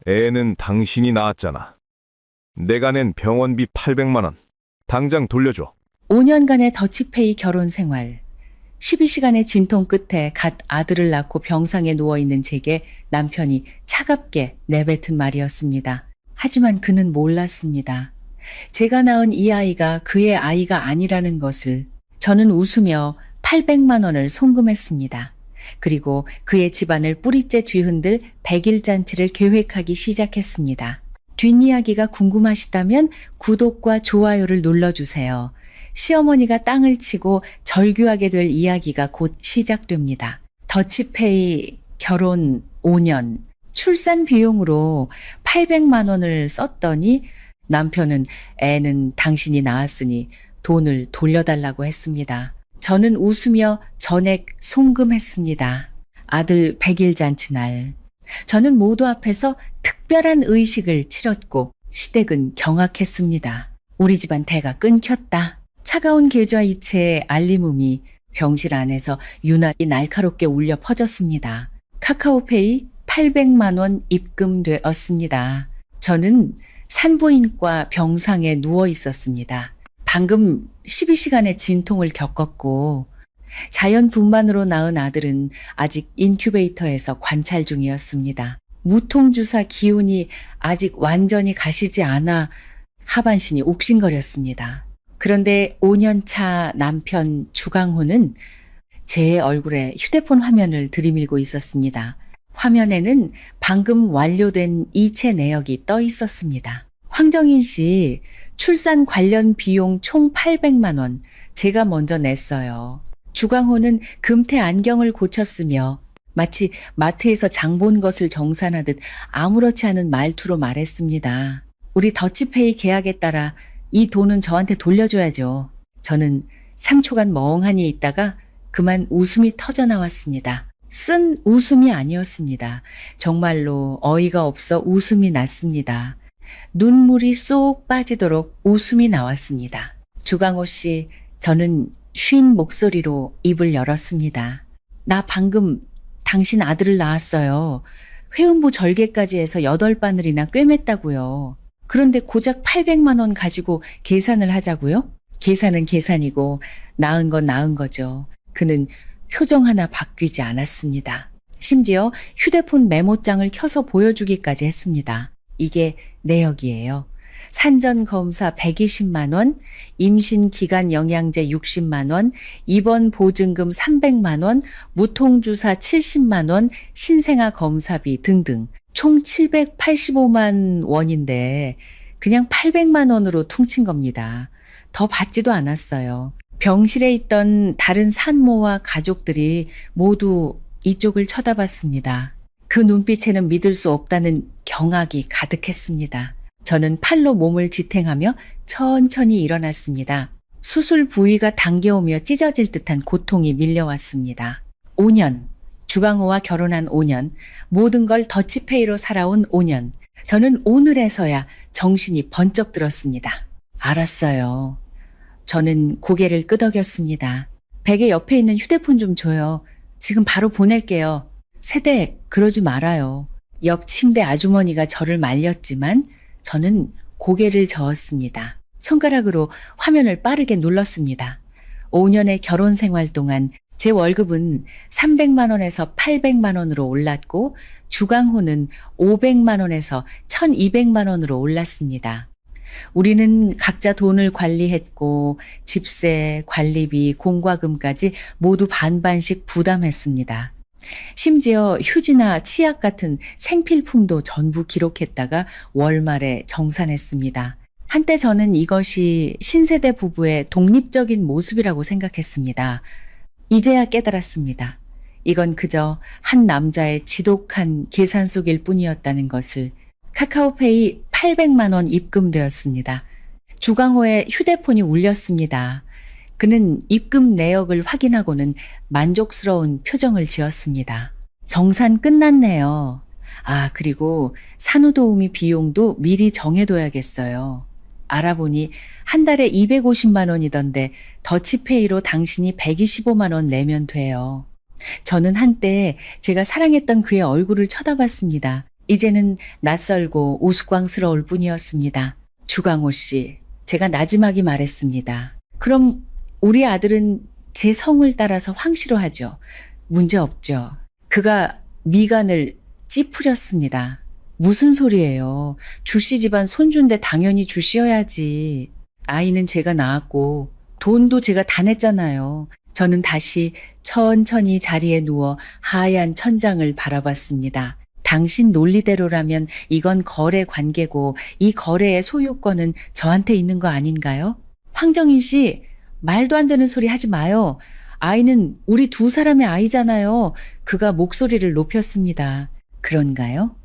애는 당신이 낳았잖아. 내가 낸 병원비 800만 원. 당장 돌려줘. 5년간의 더치페이 결혼 생활. 12시간의 진통 끝에 갓 아들을 낳고 병상에 누워있는 제게 남편이 차갑게 내뱉은 말이었습니다. 하지만 그는 몰랐습니다. 제가 낳은 이 아이가 그의 아이가 아니라는 것을. 저는 웃으며 800만 원을 송금했습니다. 그리고 그의 집안을 뿌리째 뒤흔들 100일 잔치를 계획하기 시작했습니다. 뒷이야기가 궁금하시다면 구독과 좋아요를 눌러주세요. 시어머니가 땅을 치고 절규하게 될 이야기가 곧 시작됩니다. 더치페이 결혼 5년, 출산 비용으로 800만 원을 썼더니 남편은 애는 당신이 낳았으니 돈을 돌려달라고 했습니다. 저는 웃으며 전액 송금했습니다. 아들 100일 잔치 날. 저는 모두 앞에서 특별한 의식을 치렀고 시댁은 경악했습니다. 우리 집안 대가 끊겼다. 차가운 계좌이체의 알림음이 병실 안에서 유난히 날카롭게 울려 퍼졌습니다. 카카오페이 800만 원 입금되었습니다. 저는 산부인과 병상에 누워 있었습니다. 방금 12시간의 진통을 겪었고 자연분만으로 낳은 아들은 아직 인큐베이터에서 관찰 중이었습니다. 무통주사 기운이 아직 완전히 가시지 않아 하반신이 옥신거렸습니다. 그런데 5년차 남편 주강호는 제 얼굴에 휴대폰 화면을 들이밀고 있었습니다. 화면에는 방금 완료된 이체 내역이 떠 있었습니다. 황정인 씨, 출산 관련 비용 총 800만 원 제가 먼저 냈어요. 주강호는 금태 안경을 고쳤으며 마치 마트에서 장 본 것을 정산하듯 아무렇지 않은 말투로 말했습니다. 우리 더치페이 계약에 따라 이 돈은 저한테 돌려줘야죠. 저는 3초간 멍하니 있다가 그만 웃음이 터져 나왔습니다. 쓴 웃음이 아니었습니다. 정말로 어이가 없어 웃음이 났습니다. 눈물이 쏙 빠지도록 웃음이 나왔습니다. 주강호 씨, 저는 쉰 목소리로 입을 열었습니다. 나 방금 당신 아들을 낳았어요. 회음부 절개까지 해서 8바늘이나 꿰맸다고요. 그런데 고작 800만 원 가지고 계산을 하자고요? 계산은 계산이고 낳은 건 낳은 거죠. 그는 표정 하나 바뀌지 않았습니다. 심지어 휴대폰 메모장을 켜서 보여주기까지 했습니다. 이게 내역이에요. 산전검사 120만 원, 임신기간 영양제 60만 원, 입원 보증금 300만 원, 무통주사 70만 원, 신생아 검사비 등등 총 785만 원인데 그냥 800만 원으로 퉁친 겁니다. 더 받지도 않았어요. 병실에 있던 다른 산모와 가족들이 모두 이쪽을 쳐다봤습니다. 그 눈빛에는 믿을 수 없다는 경악이 가득했습니다. 저는 팔로 몸을 지탱하며 천천히 일어났습니다. 수술 부위가 당겨오며 찢어질 듯한 고통이 밀려왔습니다. 5년, 주강호와 결혼한 5년, 모든 걸 더치페이로 살아온 5년. 저는 오늘에서야 정신이 번쩍 들었습니다. 알았어요. 저는 고개를 끄덕였습니다. 베개 옆에 있는 휴대폰 좀 줘요. 지금 바로 보낼게요. 세대, 그러지 말아요. 옆 침대 아주머니가 저를 말렸지만 저는 고개를 저었습니다. 손가락으로 화면을 빠르게 눌렀습니다. 5년의 결혼 생활 동안 제 월급은 300만 원에서 800만 원으로 올랐고 주강호는 500만 원에서 1200만 원으로 올랐습니다. 우리는 각자 돈을 관리했고 집세, 관리비, 공과금까지 모두 반반씩 부담했습니다. 심지어 휴지나 치약 같은 생필품도 전부 기록했다가 월말에 정산했습니다. 한때 저는 이것이 신세대 부부의 독립적인 모습이라고 생각했습니다. 이제야 깨달았습니다. 이건 그저 한 남자의 지독한 계산 속일 뿐이었다는 것을. 카카오페이 800만 원 입금되었습니다. 주강호의 휴대폰이 울렸습니다. 그는 입금 내역을 확인하고는 만족스러운 표정을 지었습니다. 정산 끝났네요. 아, 그리고 산후도우미 비용도 미리 정해둬야겠어요. 알아보니 한 달에 250만 원이던데 더치페이로 당신이 125만 원 내면 돼요. 저는 한때 제가 사랑했던 그의 얼굴을 쳐다봤습니다. 이제는 낯설고 우스꽝스러울 뿐이었습니다. 주강호 씨, 제가 나지막이 말했습니다. 그럼 우리 아들은 제 성을 따라서 황씨로 하죠. 문제 없죠. 그가 미간을 찌푸렸습니다. 무슨 소리예요. 주씨 집안 손주인데 당연히 주씨여야지. 아이는 제가 낳았고 돈도 제가 다 냈잖아요. 저는 다시 천천히 자리에 누워 하얀 천장을 바라봤습니다. 당신 논리대로라면 이건 거래 관계고 이 거래의 소유권은 저한테 있는 거 아닌가요? 황정인 씨, 말도 안 되는 소리 하지 마요. 아이는 우리 두 사람의 아이잖아요. 그가 목소리를 높였습니다. 그런가요?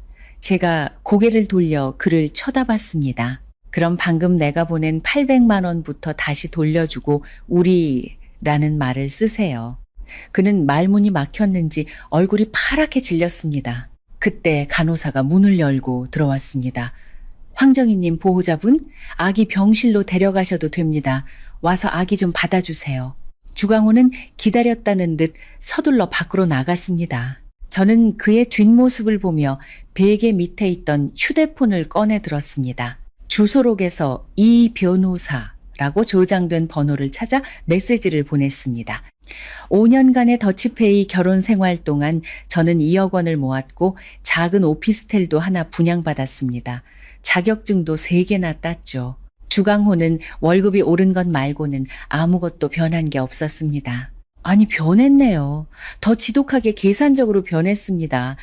제가 고개를 돌려 그를 쳐다봤습니다. 그럼 방금 내가 보낸 800만 원부터 다시 돌려주고 우리라는 말을 쓰세요. 그는 말문이 막혔는지 얼굴이 파랗게 질렸습니다. 그때 간호사가 문을 열고 들어왔습니다. 황정희님 보호자분, 아기 병실로 데려가셔도 됩니다. 와서 아기 좀 받아주세요. 주강호는 기다렸다는 듯 서둘러 밖으로 나갔습니다. 저는 그의 뒷모습을 보며 베개 밑에 있던 휴대폰을 꺼내 들었습니다. 주소록에서 이 변호사라고 저장된 번호를 찾아 메시지를 보냈습니다. 5년간의 더치페이 결혼 생활 동안 저는 2억 원을 모았고 작은 오피스텔도 하나 분양받았습니다. 자격증도 3개나 땄죠. 주강호는 월급이 오른 것 말고는 아무것도 변한 게 없었습니다. 아니, 변했네요. 더 지독하게 계산적으로 변했습니다.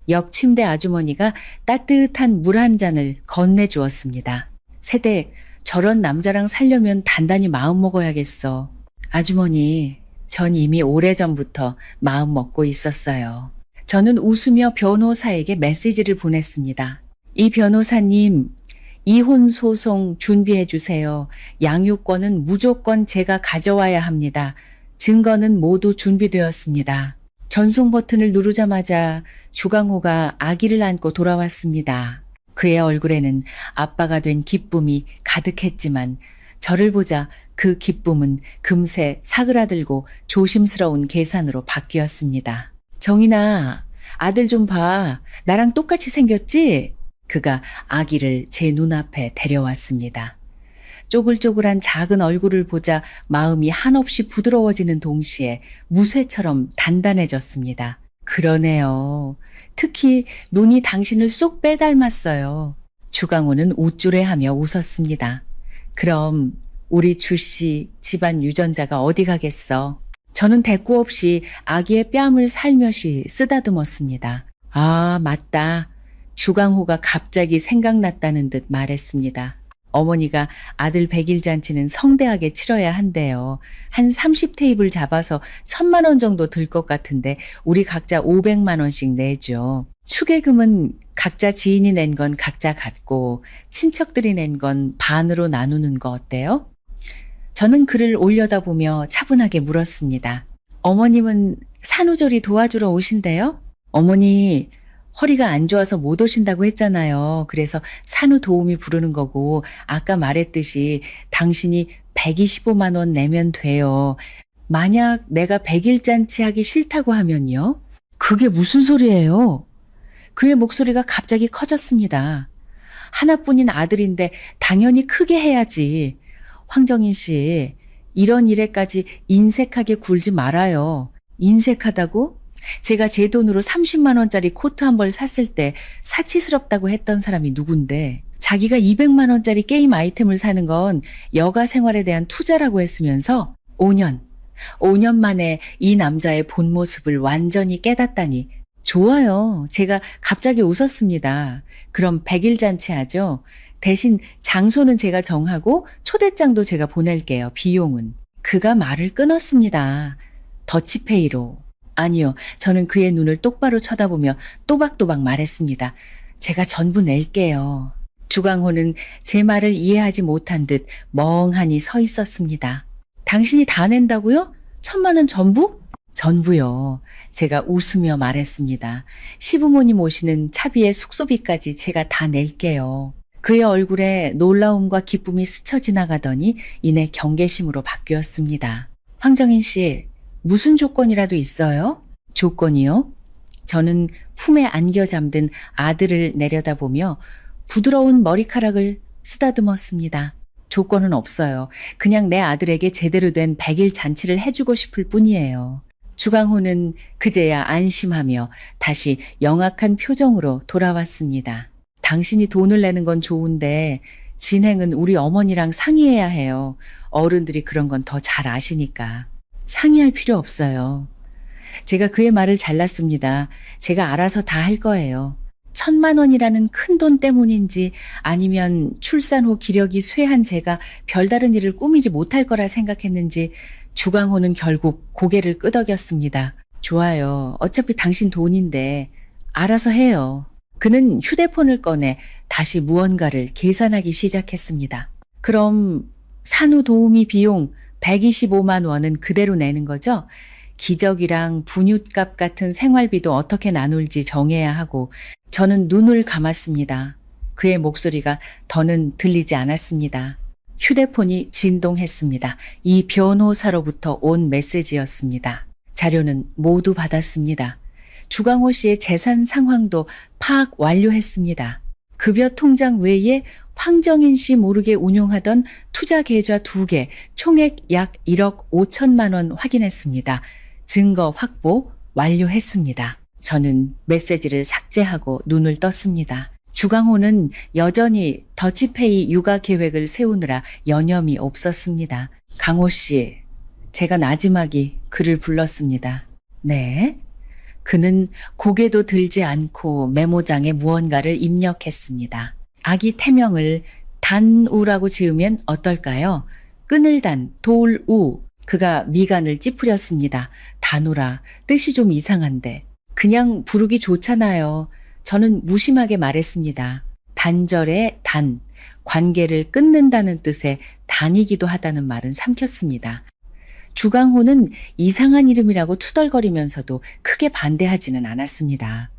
옆 침대 아주머니가 따뜻한 물 한 잔을 건네주었습니다. 세대, 저런 남자랑 살려면 단단히 마음 먹어야겠어. 아주머니, 전 이미 오래전부터 마음 먹고 있었어요. 저는 웃으며 변호사에게 메시지를 보냈습니다. 이 변호사님, 이혼 소송 준비해 주세요. 양육권은 무조건 제가 가져와야 합니다. 증거는 모두 준비되었습니다. 전송 버튼을 누르자마자 주강호가 아기를 안고 돌아왔습니다. 그의 얼굴에는 아빠가 된 기쁨이 가득했지만 저를 보자 그 기쁨은 금세 사그라들고 조심스러운 계산으로 바뀌었습니다. 정인아, 아들 좀 봐. 나랑 똑같이 생겼지? 그가 아기를 제 눈앞에 데려왔습니다. 쪼글쪼글한 작은 얼굴을 보자 마음이 한없이 부드러워지는 동시에 무쇠처럼 단단해졌습니다. 그러네요. 특히 눈이 당신을 쏙 빼닮았어요. 주강호는 우쭐해하며 웃었습니다. 그럼 우리 주씨 집안 유전자가 어디 가겠어? 저는 대꾸 없이 아기의 뺨을 살며시 쓰다듬었습니다. 아, 맞다. 주강호가 갑자기 생각났다는 듯 말했습니다. 어머니가 아들 100일 잔치는 성대하게 치러야 한대요. 한 30테이블 잡아서 1000만 원 정도 들 것 같은데 우리 각자 500만 원씩 내죠. 축의금은 각자 지인이 낸 건 각자 갖고 친척들이 낸 건 반으로 나누는 거 어때요? 저는 그를 올려다보며 차분하게 물었습니다. 어머님은 산후조리 도와주러 오신대요? 어머니 허리가 안 좋아서 못 오신다고 했잖아요. 그래서 산후도우미 부르는 거고 아까 말했듯이 당신이 125만 원 내면 돼요. 만약 내가 100일 잔치 하기 싫다고 하면요? 그게 무슨 소리예요? 그의 목소리가 갑자기 커졌습니다. 하나뿐인 아들인데 당연히 크게 해야지. 황정인 씨, 이런 일에까지 인색하게 굴지 말아요. 인색하다고? 제가 제 돈으로 30만 원짜리 코트 한 벌 샀을 때 사치스럽다고 했던 사람이 누군데 자기가 200만 원짜리 게임 아이템을 사는 건 여가 생활에 대한 투자라고 했으면서 5년 만에 이 남자의 본 모습을 완전히 깨닫다니 좋아요. 제가 갑자기 웃었습니다. 그럼 100일 잔치 하죠? 대신 장소는 제가 정하고 초대장도 제가 보낼게요. 비용은. 그가 말을 끊었습니다. 더치페이로. 아니요. 저는 그의 눈을 똑바로 쳐다보며 또박또박 말했습니다. 제가 전부 낼게요. 주강호는 제 말을 이해하지 못한 듯 멍하니 서 있었습니다. 당신이 다 낸다고요? 1000만 원 전부? 전부요. 제가 웃으며 말했습니다. 시부모님 오시는 차비의 숙소비까지 제가 다 낼게요. 그의 얼굴에 놀라움과 기쁨이 스쳐 지나가더니 이내 경계심으로 바뀌었습니다. 황정인 씨, 무슨 조건이라도 있어요? 조건이요? 저는 품에 안겨 잠든 아들을 내려다보며 부드러운 머리카락을 쓰다듬었습니다. 조건은 없어요. 그냥 내 아들에게 제대로 된 100일 잔치를 해주고 싶을 뿐이에요. 주강호는 그제야 안심하며 다시 영악한 표정으로 돌아왔습니다. 당신이 돈을 내는 건 좋은데 진행은 우리 어머니랑 상의해야 해요. 어른들이 그런 건 더 잘 아시니까. 상의할 필요 없어요. 제가 그의 말을 잘랐습니다. 제가 알아서 다 할 거예요. 1,000만 원이라는 큰 돈 때문인지 아니면 출산 후 기력이 쇠한 제가 별다른 일을 꾸미지 못할 거라 생각했는지 주강호는 결국 고개를 끄덕였습니다. 좋아요. 어차피 당신 돈인데 알아서 해요. 그는 휴대폰을 꺼내 다시 무언가를 계산하기 시작했습니다. 그럼 산후 도우미 비용 125만 원은 그대로 내는 거죠? 기저귀랑 분유값 같은 생활비도 어떻게 나눌지 정해야 하고 저는 눈을 감았습니다. 그의 목소리가 더는 들리지 않았습니다. 휴대폰이 진동했습니다. 이 변호사로부터 온 메시지였습니다. 자료는 모두 받았습니다. 주강호 씨의 재산 상황도 파악 완료했습니다. 급여 통장 외에 황정인 씨 모르게 운용하던 투자 계좌 2개, 총액 약 1억 5천만 원 확인했습니다. 증거 확보 완료했습니다. 저는 메시지를 삭제하고 눈을 떴습니다. 주강호는 여전히 더치페이 육아 계획을 세우느라 여념이 없었습니다. 강호 씨, 제가 나지막이 그를 불렀습니다. 네? 그는 고개도 들지 않고 메모장에 무언가를 입력했습니다. 아기 태명을 단우라고 지으면 어떨까요? 끈을 단, 돌우. 그가 미간을 찌푸렸습니다. 단우라, 뜻이 좀 이상한데. 그냥 부르기 좋잖아요. 저는 무심하게 말했습니다. 단절의 단, 관계를 끊는다는 뜻의 단이기도 하다는 말은 삼켰습니다. 주강호는 이상한 이름이라고 투덜거리면서도 크게 반대하지는 않았습니다.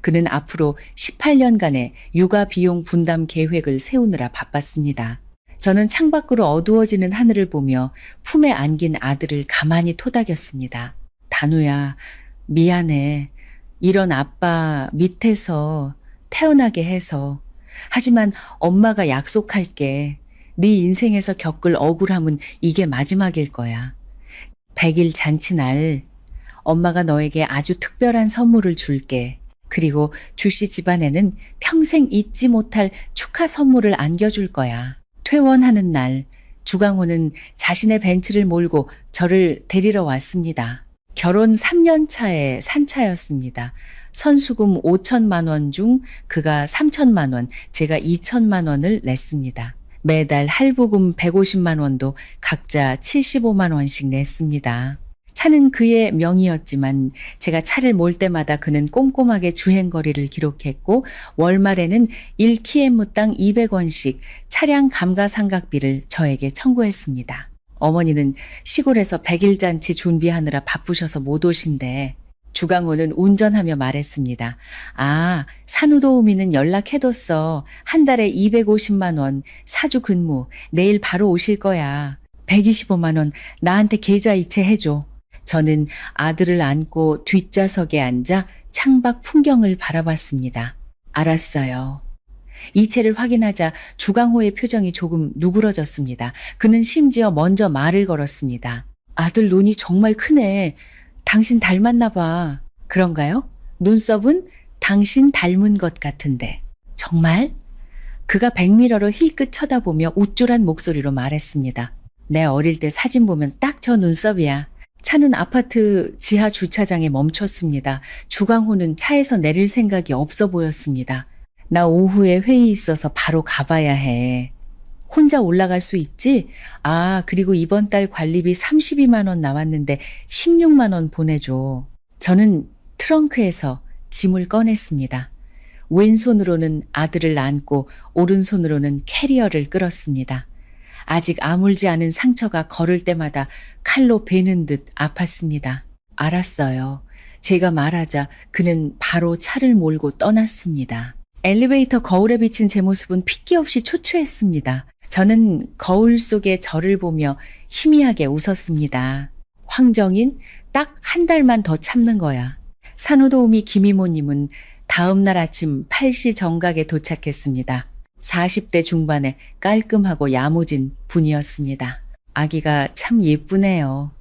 그는 앞으로 18년간의 육아 비용 분담 계획을 세우느라 바빴습니다. 저는 창밖으로 어두워지는 하늘을 보며 품에 안긴 아들을 가만히 토닥였습니다. 단우야, 미안해. 이런 아빠 밑에서 태어나게 해서. 하지만 엄마가 약속할게. 네 인생에서 겪을 억울함은 이게 마지막일 거야. 100일 잔치날 엄마가 너에게 아주 특별한 선물을 줄게. 그리고 주씨 집안에는 평생 잊지 못할 축하 선물을 안겨줄 거야. 퇴원하는 날 주강호는 자신의 벤츠를 몰고 저를 데리러 왔습니다. 결혼 3년 차의 산차였습니다. 선수금 5천만 원 중 그가 3천만 원, 제가 2천만 원을 냈습니다. 매달 할부금 150만 원도 각자 75만 원씩 냈습니다. 차는 그의 명의였지만 제가 차를 몰 때마다 그는 꼼꼼하게 주행거리를 기록했고 월말에는 1km당 200원씩 차량 감가상각비를 저에게 청구했습니다. 어머니는 시골에서 100일 잔치 준비하느라 바쁘셔서 못 오신대. 주강호는 운전하며 말했습니다. 아, 산후도우미는 연락해뒀어. 한 달에 250만 원, 사주 근무, 내일 바로 오실 거야. 125만 원 나한테 계좌 이체해줘. 저는 아들을 안고 뒷좌석에 앉아 창밖 풍경을 바라봤습니다. 알았어요. 이체를 확인하자 주강호의 표정이 조금 누그러졌습니다. 그는 심지어 먼저 말을 걸었습니다. 아들 눈이 정말 크네. 당신 닮았나 봐. 그런가요? 눈썹은 당신 닮은 것 같은데. 정말? 그가 백미러로 힐끗 쳐다보며 우쭐한 목소리로 말했습니다. 내 어릴 때 사진 보면 딱 저 눈썹이야. 차는 아파트 지하 주차장에 멈췄습니다. 주강호는 차에서 내릴 생각이 없어 보였습니다. 나 오후에 회의 있어서 바로 가봐야 해. 혼자 올라갈 수 있지? 아, 그리고 이번 달 관리비 32만 원 나왔는데 16만 원 보내줘. 저는 트렁크에서 짐을 꺼냈습니다. 왼손으로는 아들을 안고 오른손으로는 캐리어를 끌었습니다. 아직 아물지 않은 상처가 걸을 때마다 칼로 베는 듯 아팠습니다. 알았어요. 제가 말하자 그는 바로 차를 몰고 떠났습니다. 엘리베이터 거울에 비친 제 모습은 핏기 없이 초췌했습니다. 저는 거울 속의 저를 보며 희미하게 웃었습니다. 황정인, 딱 한 달만 더 참는 거야. 산후도우미 김이모님은 다음 날 아침 8시 정각에 도착했습니다. 40대 중반의 깔끔하고 야무진 분이었습니다. 아기가 참 예쁘네요.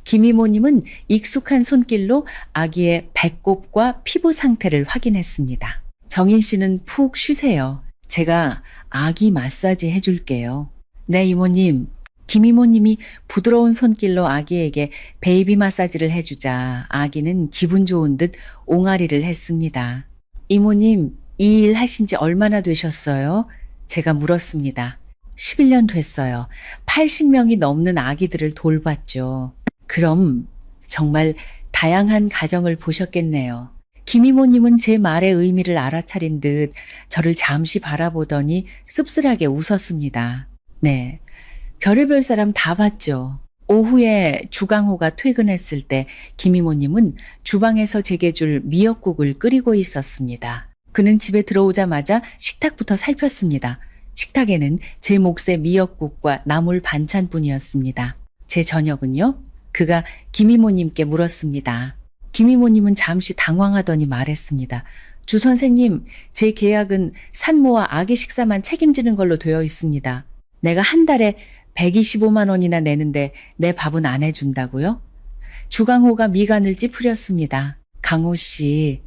김이모님은 익숙한 손길로 아기의 배꼽과 피부 상태를 확인했습니다. 정인 씨는 푹 쉬세요. 제가 아기 마사지 해줄게요. 네, 이모님. 김이모님이 부드러운 손길로 아기에게 베이비 마사지를 해주자 아기는 기분 좋은 듯 옹알이를 했습니다. 이모님, 이 일 하신 지 얼마나 되셨어요? 제가 물었습니다. 11년 됐어요. 80명이 넘는 아기들을 돌봤죠. 그럼 정말 다양한 가정을 보셨겠네요. 김이모님은 제 말의 의미를 알아차린 듯 저를 잠시 바라보더니 씁쓸하게 웃었습니다. 네, 별의별 사람 다 봤죠. 오후에 주강호가 퇴근했을 때 김이모님은 주방에서 제게 줄 미역국을 끓이고 있었습니다. 그는 집에 들어오자마자 식탁부터 살폈습니다. 식탁에는 제 몫의 미역국과 나물 반찬뿐이었습니다. 제 저녁은요? 그가 김이모님께 물었습니다. 김이모님은 잠시 당황하더니 말했습니다. 주 선생님, 제 계약은 산모와 아기 식사만 책임지는 걸로 되어 있습니다. 내가 한 달에 125만 원이나 내는데 내 밥은 안 해준다고요? 주강호가 미간을 찌푸렸습니다. 강호 씨,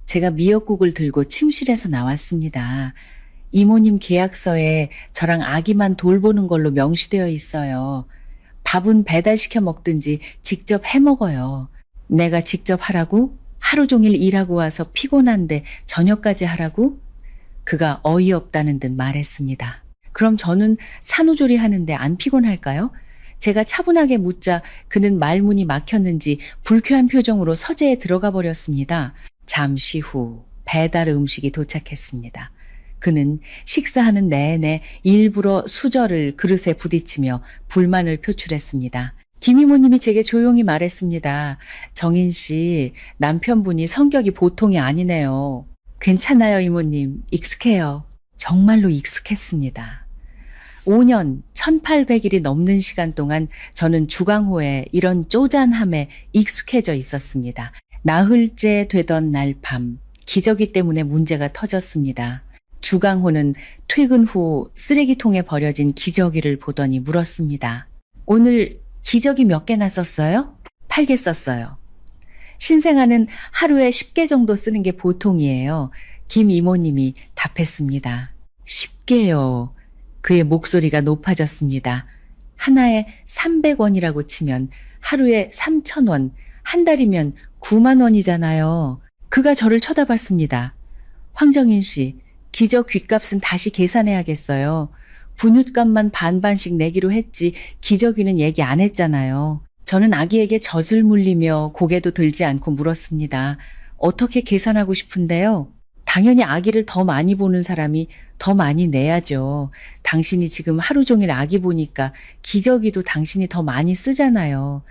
제가 미역국을 들고 침실에서 나왔습니다. 이모님 계약서에 저랑 아기만 돌보는 걸로 명시되어 있어요. 밥은 배달시켜 먹든지 직접 해 먹어요. 내가 직접 하라고? 하루 종일 일하고 와서 피곤한데 저녁까지 하라고? 그가 어이없다는 듯 말했습니다. 그럼 저는 산후조리 하는데 안 피곤할까요? 제가 차분하게 묻자 그는 말문이 막혔는지 불쾌한 표정으로 서재에 들어가 버렸습니다. 잠시 후 배달 음식이 도착했습니다. 그는 식사하는 내내 일부러 수저를 그릇에 부딪히며 불만을 표출했습니다. 김이모님이 제게 조용히 말했습니다. 정인 씨, 남편분이 성격이 보통이 아니네요. 괜찮아요, 이모님. 익숙해요. 정말로 익숙했습니다. 5년 1800일이 넘는 시간 동안 저는 주강호의 이런 쪼잔함에 익숙해져 있었습니다. 나흘째 되던 날 밤, 기저귀 때문에 문제가 터졌습니다. 주강호는 퇴근 후 쓰레기통에 버려진 기저귀를 보더니 물었습니다. 오늘 기저귀 몇 개나 썼어요? 8개 썼어요. 신생아는 하루에 10개 정도 쓰는 게 보통이에요. 김 이모님이 답했습니다. 10개요. 그의 목소리가 높아졌습니다. 하나에 300원이라고 치면 하루에 3,000원, 한 달이면 9만 원이잖아요. 그가 저를 쳐다봤습니다. 황정인 씨, 기저 귓값은 다시 계산해야겠어요. 분유값만 반반씩 내기로 했지 기저귀는 얘기 안 했잖아요. 저는 아기에게 젖을 물리며 고개도 들지 않고 물었습니다. 어떻게 계산하고 싶은데요? 당연히 아기를 더 많이 보는 사람이 더 많이 내야죠. 당신이 지금 하루 종일 아기 보니까 기저귀도 당신이 더 많이 쓰잖아요.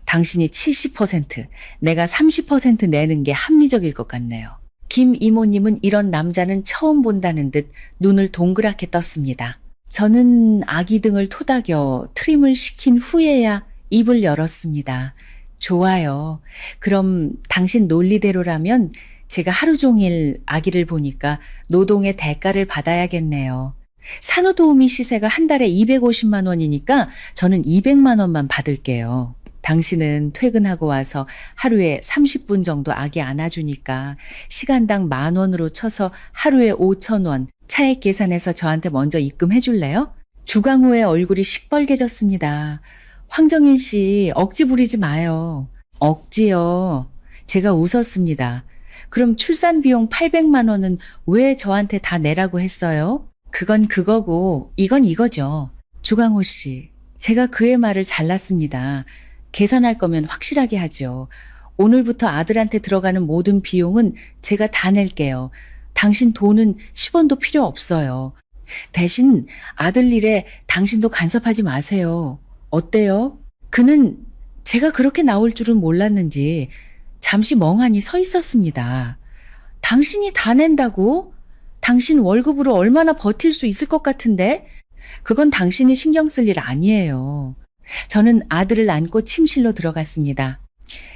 당신이 70%, 내가 30% 내는 게 합리적일 것 같네요. 김 이모님은 이런 남자는 처음 본다는 듯 눈을 동그랗게 떴습니다. 저는 아기 등을 토닥여 트림을 시킨 후에야 입을 열었습니다. 좋아요. 그럼 당신 논리대로라면 제가 하루 종일 아기를 보니까 노동의 대가를 받아야겠네요. 산후도우미 시세가 한 달에 250만 원이니까 저는 200만 원만 받을게요. 당신은 퇴근하고 와서 하루에 30분 정도 아기 안아주니까 시간당 10,000원으로 쳐서 하루에 5,000원 차액 계산해서 저한테 먼저 입금해 줄래요? 주강호의 얼굴이 시뻘개졌습니다. 황정인 씨, 억지 부리지 마요. 억지요. 제가 웃었습니다. 그럼 출산 비용 800만 원은 왜 저한테 다 내라고 했어요? 그건 그거고 이건 이거죠. 주강호 씨, 제가 그의 말을 잘랐습니다. 계산할 거면 확실하게 하죠. 오늘부터 아들한테 들어가는 모든 비용은 제가 다 낼게요. 당신 돈은 10원도 필요 없어요. 대신 아들 일에 당신도 간섭하지 마세요. 어때요? 그는 제가 그렇게 나올 줄은 몰랐는지 잠시 멍하니 서 있었습니다. 당신이 다 낸다고? 당신 월급으로 얼마나 버틸 수 있을 것 같은데? 그건 당신이 신경 쓸 일 아니에요. 저는 아들을 안고 침실로 들어갔습니다.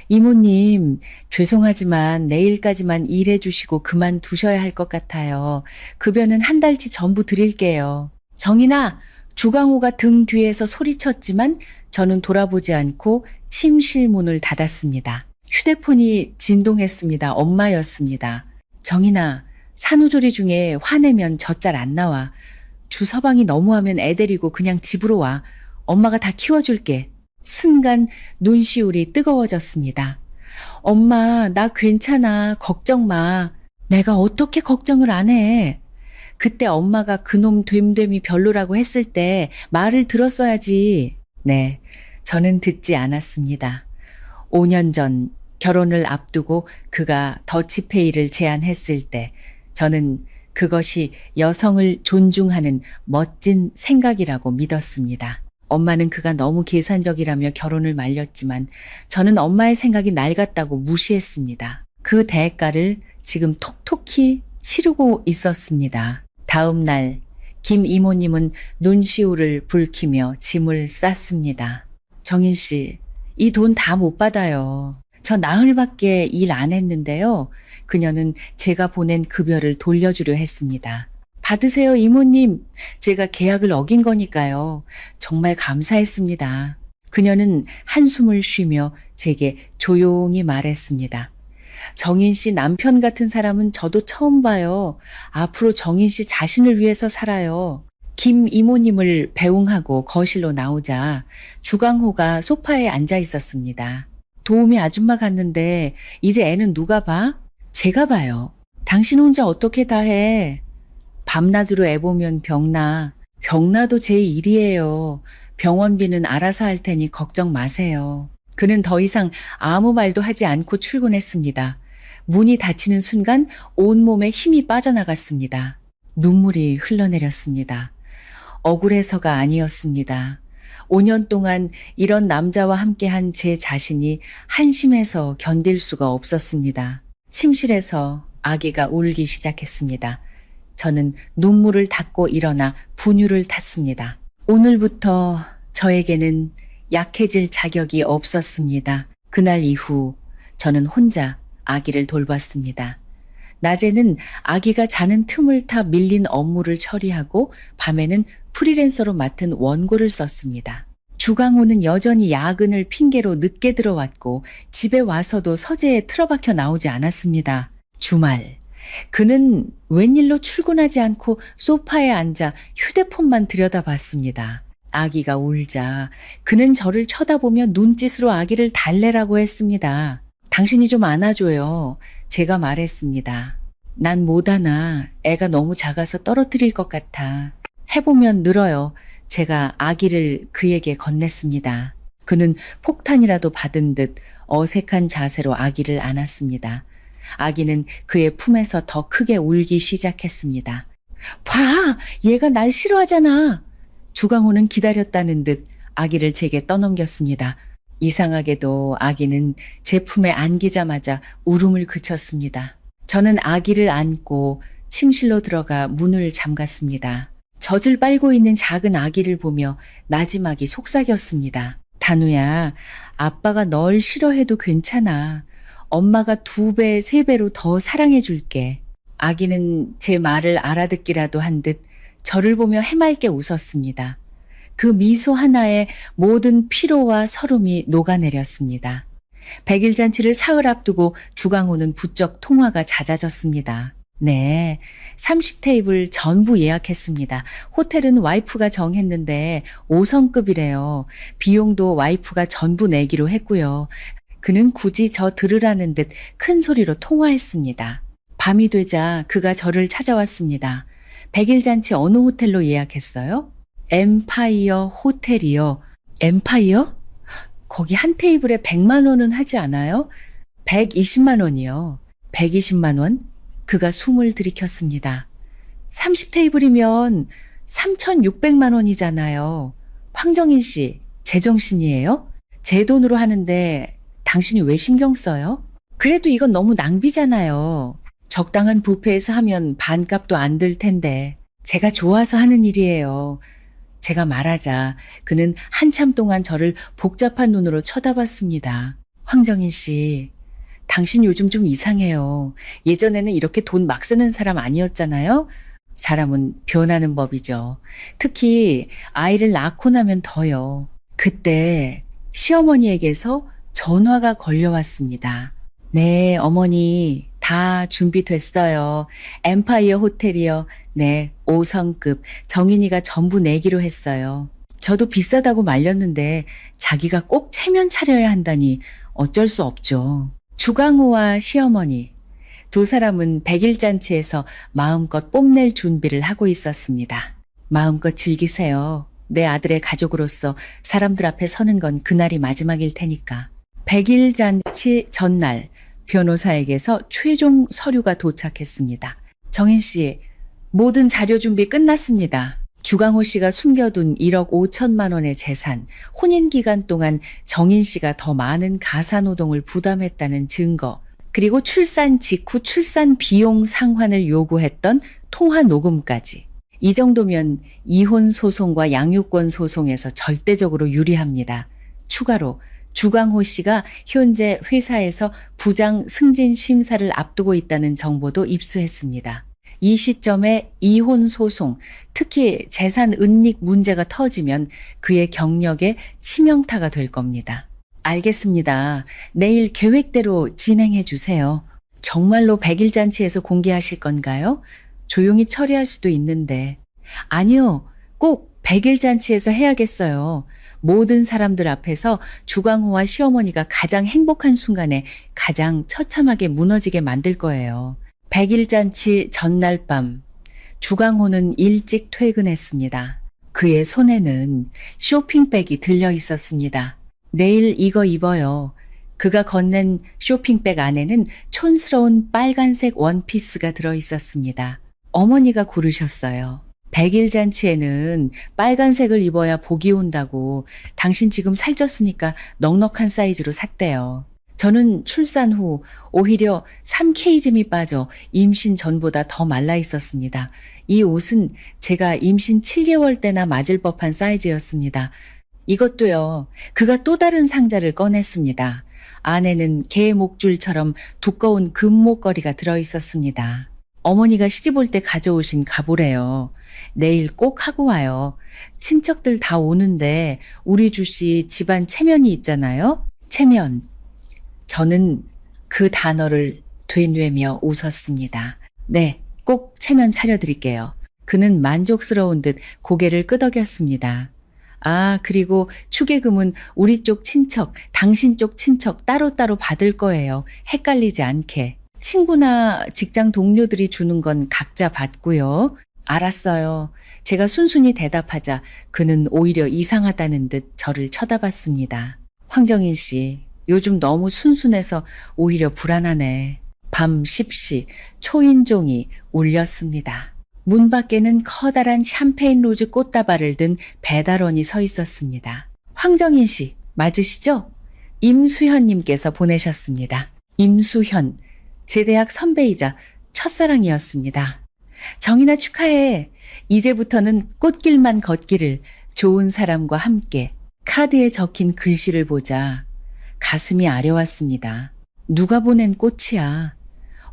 이모님, 죄송하지만 내일까지만 일해 주시고 그만두셔야 할 것 같아요. 급여는 한 달치 전부 드릴게요. 정인아, 주강호가 등 뒤에서 소리쳤지만 저는 돌아보지 않고 침실 문을 닫았습니다. 휴대폰이 진동했습니다. 엄마였습니다. 정인아, 산후조리 중에 화내면 젖잘 안 나와. 주 서방이 너무하면 애 데리고 그냥 집으로 와. 엄마가 다 키워줄게. 순간 눈시울이 뜨거워졌습니다. 엄마, 나 괜찮아. 걱정 마. 내가 어떻게 걱정을 안 해. 그때 엄마가 그놈 됨됨이 별로라고 했을 때 말을 들었어야지. 네, 저는 듣지 않았습니다. 5년 전 결혼을 앞두고 그가 더치페이를 제안했을 때 저는 그것이 여성을 존중하는 멋진 생각이라고 믿었습니다. 엄마는 그가 너무 계산적이라며 결혼을 말렸지만 저는 엄마의 생각이 낡았다고 무시했습니다. 그 대가를 지금 톡톡히 치르고 있었습니다. 다음 날 김 이모님은 눈시울을 붉히며 짐을 쌌습니다. 정인 씨, 이 돈 다 못 받아요. 저 나흘밖에 일 안 했는데요. 그녀는 제가 보낸 급여를 돌려주려 했습니다. 받으세요, 이모님. 제가 계약을 어긴 거니까요. 정말 감사했습니다. 그녀는 한숨을 쉬며 제게 조용히 말했습니다. 정인 씨 남편 같은 사람은 저도 처음 봐요. 앞으로 정인 씨 자신을 위해서 살아요. 김 이모님을 배웅하고 거실로 나오자 주강호가 소파에 앉아 있었습니다. 도우미 아줌마 갔는데 이제 애는 누가 봐? 제가 봐요. 당신 혼자 어떻게 다 해? 밤낮으로 애 보면 병나. 병나도 제 일이에요. 병원비는 알아서 할 테니 걱정 마세요. 그는 더 이상 아무 말도 하지 않고 출근했습니다. 문이 닫히는 순간 온몸에 힘이 빠져나갔습니다. 눈물이 흘러내렸습니다. 억울해서가 아니었습니다. 5년 동안 이런 남자와 함께한 제 자신이 한심해서 견딜 수가 없었습니다. 침실에서 아기가 울기 시작했습니다. 저는 눈물을 닦고 일어나 분유를 탔습니다. 오늘부터 저에게는 약해질 자격이 없었습니다. 그날 이후 저는 혼자 아기를 돌봤습니다. 낮에는 아기가 자는 틈을 타 밀린 업무를 처리하고 밤에는 프리랜서로 맡은 원고를 썼습니다. 주강호는 여전히 야근을 핑계로 늦게 들어왔고 집에 와서도 서재에 틀어박혀 나오지 않았습니다. 주말 그는 웬일로 출근하지 않고 소파에 앉아 휴대폰만 들여다봤습니다. 아기가 울자 그는 저를 쳐다보며 눈짓으로 아기를 달래라고 했습니다. 당신이 좀 안아줘요. 제가 말했습니다. 난 못 안아. 애가 너무 작아서 떨어뜨릴 것 같아. 해보면 늘어요. 제가 아기를 그에게 건넸습니다. 그는 폭탄이라도 받은 듯 어색한 자세로 아기를 안았습니다. 아기는 그의 품에서 더 크게 울기 시작했습니다. 봐! 얘가 날 싫어하잖아. 주강호는 기다렸다는 듯 아기를 제게 떠넘겼습니다. 이상하게도 아기는 제 품에 안기자마자 울음을 그쳤습니다. 저는 아기를 안고 침실로 들어가 문을 잠갔습니다. 젖을 빨고 있는 작은 아기를 보며 나지막이 속삭였습니다. 단우야, 아빠가 널 싫어해도 괜찮아. 엄마가 2배, 3배로 더 사랑해줄게. 아기는 제 말을 알아듣기라도 한 듯 저를 보며 해맑게 웃었습니다. 그 미소 하나에 모든 피로와 서름이 녹아내렸습니다. 100일 잔치를 사흘 앞두고 주강호는 부쩍 통화가 잦아졌습니다. 네, 30테이블 전부 예약했습니다. 호텔은 와이프가 정했는데 5성급이래요. 비용도 와이프가 전부 내기로 했고요. 그는 굳이 저 들으라는 듯 큰 소리로 통화했습니다. 밤이 되자 그가 저를 찾아왔습니다. 100일 잔치 어느 호텔로 예약했어요? 엠파이어 호텔이요. 엠파이어? 거기 한 테이블에 100만 원은 하지 않아요? 120만 원이요. 120만 원? 그가 숨을 들이켰습니다. 30테이블이면 3,600만 원이잖아요. 황정인 씨, 제정신이에요? 제 돈으로 하는데 당신이 왜 신경 써요? 그래도 이건 너무 낭비잖아요. 적당한 뷔페에서 하면 반값도 안 들 텐데. 제가 좋아서 하는 일이에요. 제가 말하자 그는 한참 동안 저를 복잡한 눈으로 쳐다봤습니다. 황정인 씨, 당신 요즘 좀 이상해요. 예전에는 이렇게 돈 막 쓰는 사람 아니었잖아요? 사람은 변하는 법이죠. 특히 아이를 낳고 나면 더요. 그때 시어머니에게서 전화가 걸려왔습니다. 네, 어머니, 다 준비됐어요. 엠파이어 호텔이요. 네, 5성급. 정인이가 전부 내기로 했어요. 저도 비싸다고 말렸는데 자기가 꼭 체면 차려야 한다니 어쩔 수 없죠. 주강호와 시어머니, 두 사람은 백일잔치에서 마음껏 뽐낼 준비를 하고 있었습니다. 마음껏 즐기세요. 내 아들의 가족으로서 사람들 앞에 서는 건 그날이 마지막일 테니까. 백일잔치 전날 변호사에게서 최종 서류가 도착했습니다. 정인 씨, 모든 자료 준비 끝났습니다. 주강호 씨가 숨겨둔 1억 5천만 원의 재산, 혼인 기간 동안 정인 씨가 더 많은 가사노동을 부담했다는 증거, 그리고 출산 직후 출산 비용 상환을 요구했던 통화 녹음까지. 이 정도면 이혼 소송과 양육권 소송에서 절대적으로 유리합니다. 추가로 주강호 씨가 현재 회사에서 부장 승진 심사를 앞두고 있다는 정보도 입수했습니다. 이 시점에 이혼 소송, 특히 재산 은닉 문제가 터지면 그의 경력에 치명타가 될 겁니다. 알겠습니다. 내일 계획대로 진행해 주세요. 정말로 백일잔치에서 공개하실 건가요? 조용히 처리할 수도 있는데. 아니요, 꼭 백일잔치에서 해야겠어요. 모든 사람들 앞에서 주강호와 시어머니가 가장 행복한 순간에 가장 처참하게 무너지게 만들 거예요. 백일잔치 전날 밤, 주강호는 일찍 퇴근했습니다. 그의 손에는 쇼핑백이 들려 있었습니다. 내일 이거 입어요. 그가 건넨 쇼핑백 안에는 촌스러운 빨간색 원피스가 들어 있었습니다. 어머니가 고르셨어요. 백일잔치에는 빨간색을 입어야 복이 온다고 당신 지금 살쪘으니까 넉넉한 사이즈로 샀대요. 저는 출산 후 오히려 3kg이 빠져 임신 전보다 더 말라 있었습니다. 이 옷은 제가 임신 7개월 때나 맞을 법한 사이즈였습니다. 이것도요. 그가 또 다른 상자를 꺼냈습니다. 안에는 개 목줄처럼 두꺼운 금 목걸이가 들어 있었습니다. 어머니가 시집 올 때 가져오신 가보래요. 내일 꼭 하고 와요. 친척들 다 오는데 우리 주씨 집안 체면이 있잖아요. 체면. 저는 그 단어를 되뇌며 웃었습니다. 네, 꼭 체면 차려드릴게요. 그는 만족스러운 듯 고개를 끄덕였습니다. 아, 그리고 축의금은 우리 쪽 친척, 당신 쪽 친척 따로따로 받을 거예요. 헷갈리지 않게. 친구나 직장 동료들이 주는 건 각자 받고요. 알았어요. 제가 순순히 대답하자 그는 오히려 이상하다는 듯 저를 쳐다봤습니다. 황정인 씨, 요즘 너무 순순해서 오히려 불안하네. 밤 10시 초인종이 울렸습니다. 문 밖에는 커다란 샴페인 로즈 꽃다발을 든 배달원이 서 있었습니다. 황정인 씨, 맞으시죠? 임수현님께서 보내셨습니다. 임수현, 제 대학 선배이자 첫사랑이었습니다. 정인아 축하해. 이제부터는 꽃길만 걷기를 좋은 사람과 함께. 카드에 적힌 글씨를 보자 가슴이 아려왔습니다. 누가 보낸 꽃이야.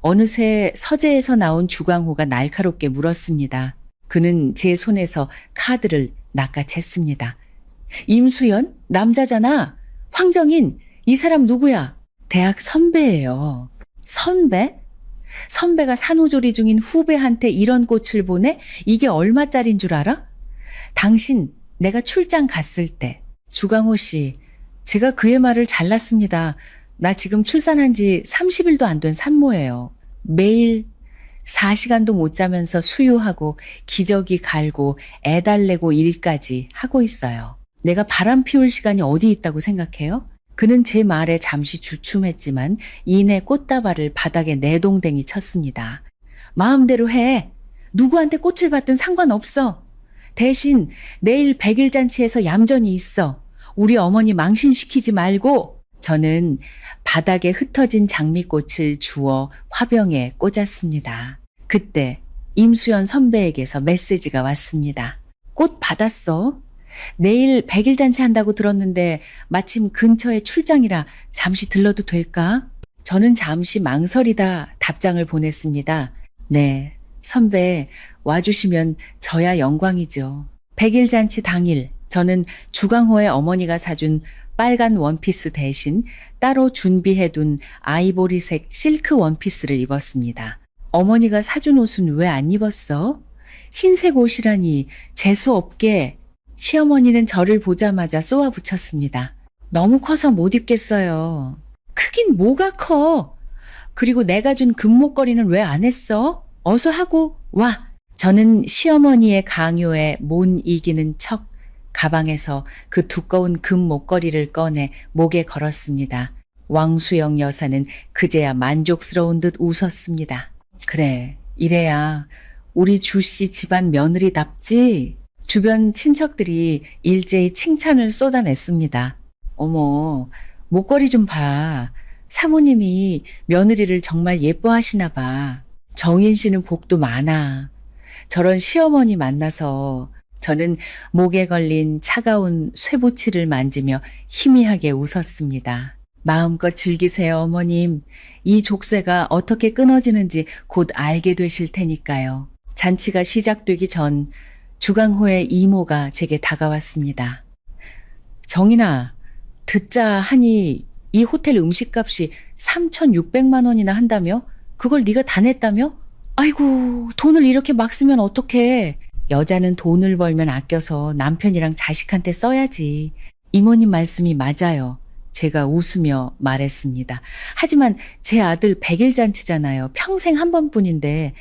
어느새 서재에서 나온 주강호가 날카롭게 물었습니다. 그는 제 손에서 카드를 낚아챘습니다. 임수연? 남자잖아. 황정인, 이 사람 누구야? 대학 선배예요. 선배? 선배가 산후조리 중인 후배한테 이런 꽃을 보내? 이게 얼마짜린 줄 알아? 당신, 내가 출장 갔을 때. 주강호 씨, 제가 그의 말을 잘랐습니다. 나 지금 출산한 지 30일도 안 된 산모예요. 매일 4시간도 못 자면서 수유하고 기저귀 갈고 애 달래고 일까지 하고 있어요. 내가 바람 피울 시간이 어디 있다고 생각해요? 그는 제 말에 잠시 주춤했지만 이내 꽃다발을 바닥에 내동댕이 쳤습니다. 마음대로 해. 누구한테 꽃을 받든 상관없어. 대신 내일 백일잔치에서 얌전히 있어. 우리 어머니 망신시키지 말고. 저는 바닥에 흩어진 장미꽃을 주워 화병에 꽂았습니다. 그때 임수연 선배에게서 메시지가 왔습니다. 꽃 받았어. 내일 100일 잔치 한다고 들었는데 마침 근처에 출장이라 잠시 들러도 될까? 저는 잠시 망설이다 답장을 보냈습니다. 네, 선배 와주시면 저야 영광이죠. 100일 잔치 당일 저는 주강호의 어머니가 사준 빨간 원피스 대신 따로 준비해둔 아이보리색 실크 원피스를 입었습니다. 어머니가 사준 옷은 왜 안 입었어? 흰색 옷이라니 재수 없게 시어머니는 저를 보자마자 쏘아 붙였습니다. 너무 커서 못 입겠어요. 크긴 뭐가 커? 그리고 내가 준 금목걸이는 왜 안 했어? 어서 하고 와. 저는 시어머니의 강요에 못 이기는 척 가방에서 그 두꺼운 금 목걸이를 꺼내 목에 걸었습니다. 왕수영 여사는 그제야 만족스러운 듯 웃었습니다. 그래, 이래야 우리 주씨 집안 며느리답지? 주변 친척들이 일제히 칭찬을 쏟아냈습니다. 어머, 목걸이 좀 봐. 사모님이 며느리를 정말 예뻐하시나 봐. 정인 씨는 복도 많아. 저런 시어머니 만나서 저는 목에 걸린 차가운 쇠붙이를 만지며 희미하게 웃었습니다. 마음껏 즐기세요, 어머님. 이 족쇄가 어떻게 끊어지는지 곧 알게 되실 테니까요. 잔치가 시작되기 전 주강호의 이모가 제게 다가왔습니다. 정인아, 듣자 하니 이 호텔 음식값이 3,600만 원이나 한다며? 그걸 네가 다 냈다며? 아이고, 돈을 이렇게 막 쓰면 어떡해. 여자는 돈을 벌면 아껴서 남편이랑 자식한테 써야지. 이모님 말씀이 맞아요. 제가 웃으며 말했습니다. 하지만 제 아들 100일 잔치잖아요. 평생 한 번뿐인데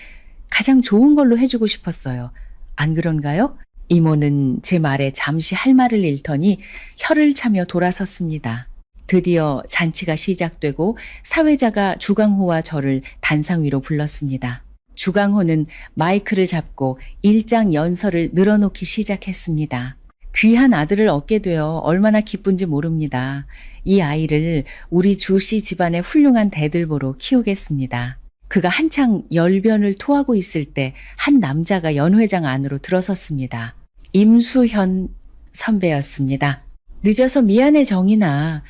가장 좋은 걸로 해주고 싶었어요. 안 그런가요? 이모는 제 말에 잠시 할 말을 잃더니 혀를 차며 돌아섰습니다. 드디어 잔치가 시작되고 사회자가 주강호와 저를 단상 위로 불렀습니다. 주강호는 마이크를 잡고 일장 연설을 늘어놓기 시작했습니다. 귀한 아들을 얻게 되어 얼마나 기쁜지 모릅니다. 이 아이를 우리 주씨 집안의 훌륭한 대들보로 키우겠습니다. 그가 한창 열변을 토하고 있을 때 한 남자가 연회장 안으로 들어섰습니다. 임수현 선배였습니다. 늦어서 미안해 정인아.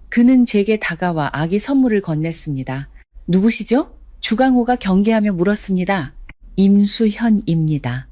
그는 제게 다가와 아기 선물을 건넸습니다. 누구시죠? 주강호가 경계하며 물었습니다. 임수현입니다.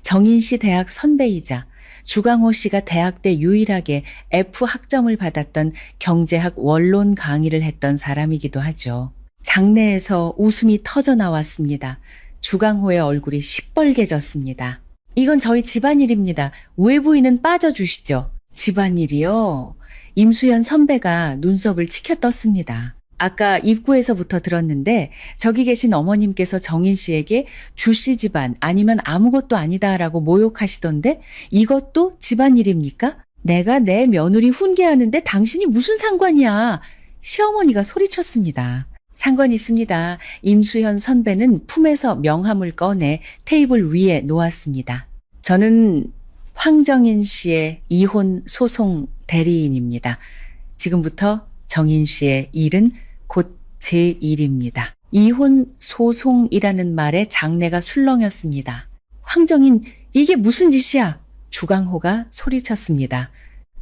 정인 씨 대학 선배이자 주강호 씨가 대학 때 유일하게 F 학점을 받았던 경제학 원론 강의를 했던 사람이기도 하죠. 장내에서 웃음이 터져 나왔습니다. 주강호의 얼굴이 시뻘개졌습니다. 이건 저희 집안일입니다. 외부인은 빠져주시죠. 집안일이요? 임수현 선배가 눈썹을 치켜떴습니다. 아까 입구에서부터 들었는데 저기 계신 어머님께서 정인 씨에게 주씨 집안 아니면 아무것도 아니다라고 모욕하시던데 이것도 집안일입니까? 내가 내 며느리 훈계하는데 당신이 무슨 상관이야? 시어머니가 소리쳤습니다. 상관 있습니다. 임수현 선배는 품에서 명함을 꺼내 테이블 위에 놓았습니다. 저는 황정인 씨의 이혼 소송 대리인입니다. 지금부터 정인 씨의 일은 곧 제 일입니다. 이혼 소송이라는 말에 장내가 술렁였습니다. 황정인, 이게 무슨 짓이야? 주강호가 소리쳤습니다.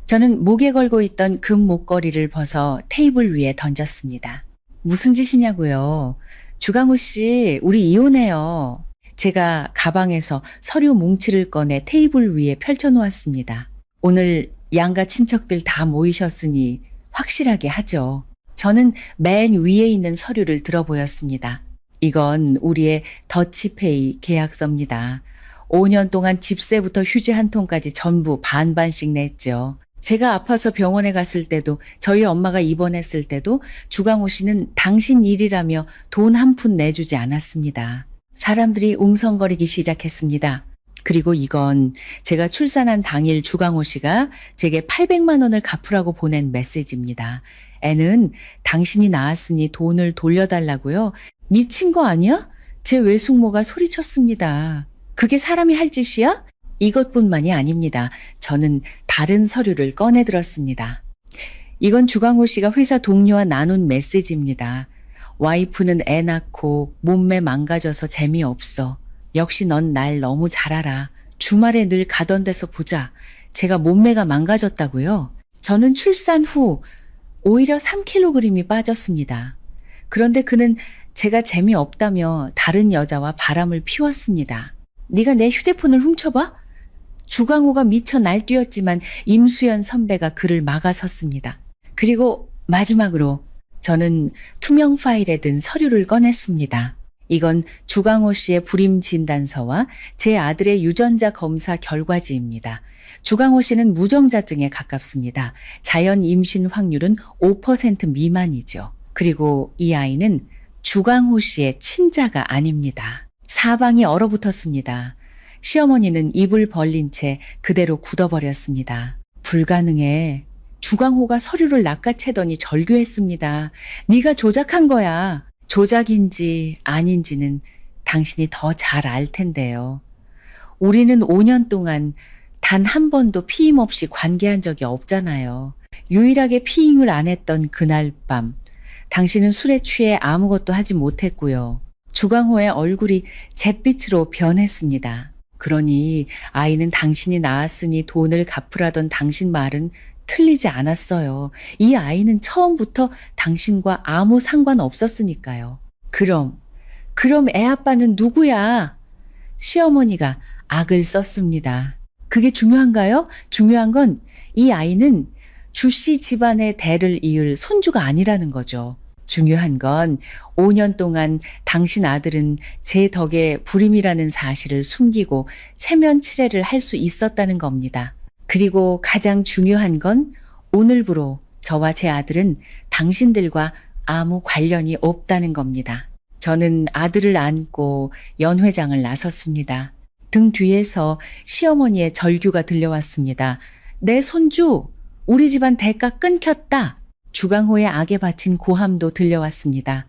저는 목에 걸고 있던 금 목걸이를 벗어 테이블 위에 던졌습니다. 무슨 짓이냐고요? 주강호 씨, 우리 이혼해요. 제가 가방에서 서류 뭉치를 꺼내 테이블 위에 펼쳐놓았습니다. 오늘 양가 친척들 다 모이셨으니 확실하게 하죠. 저는 맨 위에 있는 서류를 들어보였습니다. 이건 우리의 더치페이 계약서입니다. 5년 동안 집세부터 휴지 한 통까지 전부 반반씩 냈죠. 제가 아파서 병원에 갔을 때도 저희 엄마가 입원했을 때도 주강호 씨는 당신 일이라며 돈 한 푼 내주지 않았습니다. 사람들이 웅성거리기 시작했습니다. 그리고 이건 제가 출산한 당일 주강호 씨가 제게 800만 원을 갚으라고 보낸 메시지입니다. 애는 당신이 낳았으니 돈을 돌려달라고요. 미친 거 아니야? 제 외숙모가 소리쳤습니다. 그게 사람이 할 짓이야? 이것뿐만이 아닙니다. 저는 다른 서류를 꺼내들었습니다. 이건 주강호 씨가 회사 동료와 나눈 메시지입니다. 와이프는 애 낳고 몸매 망가져서 재미없어. 역시 넌 날 너무 잘 알아. 주말에 늘 가던 데서 보자. 제가 몸매가 망가졌다고요? 저는 출산 후 오히려 3kg이 빠졌습니다. 그런데 그는 제가 재미없다며 다른 여자와 바람을 피웠습니다. 네가 내 휴대폰을 훔쳐봐? 주광호가 미쳐 날뛰었지만 임수연 선배가 그를 막아섰습니다. 그리고 마지막으로 저는 투명 파일에 든 서류를 꺼냈습니다. 이건 주광호 씨의 불임 진단서와 제 아들의 유전자 검사 결과지입니다. 주광호 씨는 무정자증에 가깝습니다. 자연 임신 확률은 5% 미만이죠. 그리고 이 아이는 주광호 씨의 친자가 아닙니다. 사방이 얼어붙었습니다. 시어머니는 입을 벌린 채 그대로 굳어버렸습니다. 불가능해. 주광호가 서류를 낚아채더니 절규했습니다. 네가 조작한 거야. 조작인지 아닌지는 당신이 더 잘 알 텐데요. 우리는 5년 동안 단 한 번도 피임 없이 관계한 적이 없잖아요. 유일하게 피임을 안 했던 그날 밤, 당신은 술에 취해 아무것도 하지 못했고요. 주광호의 얼굴이 잿빛으로 변했습니다. 그러니 아이는 당신이 낳았으니 돈을 갚으라던 당신 말은 틀리지 않았어요. 이 아이는 처음부터 당신과 아무 상관 없었으니까요. 그럼 애 아빠는 누구야? 시어머니가 악을 썼습니다. 그게 중요한가요? 중요한 건 이 아이는 주씨 집안의 대를 이을 손주가 아니라는 거죠. 중요한 건 5년 동안 당신 아들은 제 덕에 불임이라는 사실을 숨기고 체면 칠해를 할 수 있었다는 겁니다. 그리고 가장 중요한 건 오늘부로 저와 제 아들은 당신들과 아무 관련이 없다는 겁니다. 저는 아들을 안고 연회장을 나섰습니다. 등 뒤에서 시어머니의 절규가 들려왔습니다. 내 손주, 우리 집안 대가 끊겼다. 주광호의 악에 바친 고함도 들려왔습니다.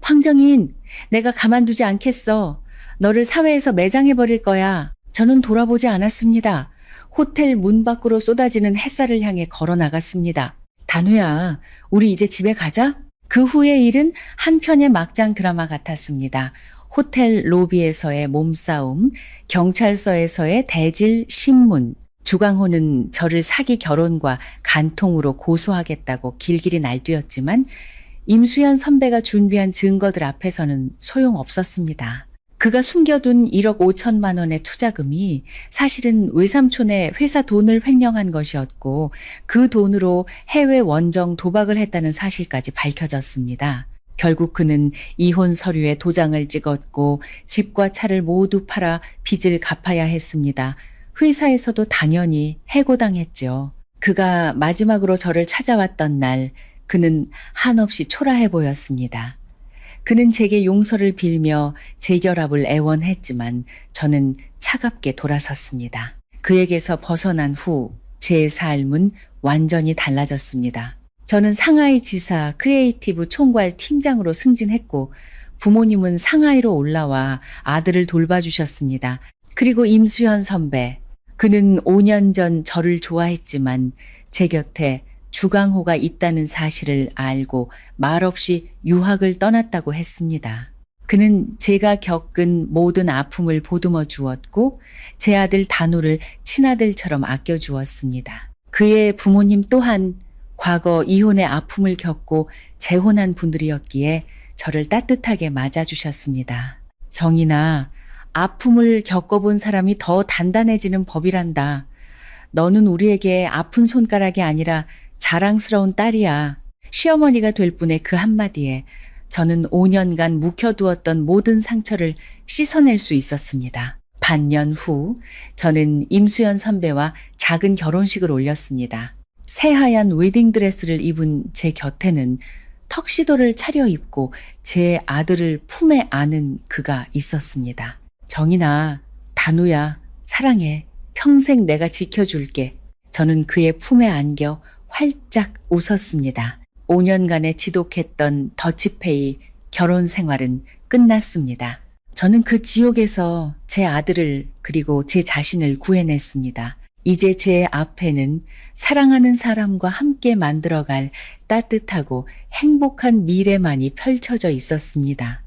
황정인, 내가 가만두지 않겠어. 너를 사회에서 매장해버릴 거야. 저는 돌아보지 않았습니다. 호텔 문 밖으로 쏟아지는 햇살을 향해 걸어 나갔습니다. 단우야, 우리 이제 집에 가자? 그 후의 일은 한 편의 막장 드라마 같았습니다. 호텔 로비에서의 몸싸움, 경찰서에서의 대질 신문, 주광호는 저를 사기 결혼과 간통으로 고소하겠다고 길길이 날뛰었지만 임수연 선배가 준비한 증거들 앞에서는 소용없었습니다. 그가 숨겨둔 1억 5천만 원의 투자금이 사실은 외삼촌의 회사 돈을 횡령한 것이었고 그 돈으로 해외 원정 도박을 했다는 사실까지 밝혀졌습니다. 결국 그는 이혼 서류에 도장을 찍었고 집과 차를 모두 팔아 빚을 갚아야 했습니다. 회사에서도 당연히 해고당했죠. 그가 마지막으로 저를 찾아왔던 날 그는 한없이 초라해 보였습니다. 그는 제게 용서를 빌며 재결합을 애원했지만 저는 차갑게 돌아섰습니다. 그에게서 벗어난 후 제 삶은 완전히 달라졌습니다. 저는 상하이 지사 크리에이티브 총괄 팀장으로 승진했고 부모님은 상하이로 올라와 아들을 돌봐주셨습니다. 그리고 임수현 선배, 그는 5년 전 저를 좋아했지만 제 곁에 주광호가 있다는 사실을 알고 말없이 유학을 떠났다고 했습니다. 그는 제가 겪은 모든 아픔을 보듬어 주었고 제 아들 단우를 친아들처럼 아껴주었습니다. 그의 부모님 또한 과거 이혼의 아픔을 겪고 재혼한 분들이었기에 저를 따뜻하게 맞아주셨습니다. 정인아, 아픔을 겪어본 사람이 더 단단해지는 법이란다. 너는 우리에게 아픈 손가락이 아니라 자랑스러운 딸이야. 시어머니가 될 분의 그 한마디에 저는 5년간 묵혀두었던 모든 상처를 씻어낼 수 있었습니다. 반년 후 저는 임수연 선배와 작은 결혼식을 올렸습니다. 새하얀 웨딩드레스를 입은 제 곁에는 턱시도를 차려입고 제 아들을 품에 안은 그가 있었습니다. 정인아, 단우야, 사랑해. 평생 내가 지켜줄게. 저는 그의 품에 안겨 활짝 웃었습니다. 5년간의 지독했던 더치페이 결혼 생활은 끝났습니다. 저는 그 지옥에서 제 아들을 그리고 제 자신을 구해냈습니다. 이제 제 앞에는 사랑하는 사람과 함께 만들어갈 따뜻하고 행복한 미래만이 펼쳐져 있었습니다.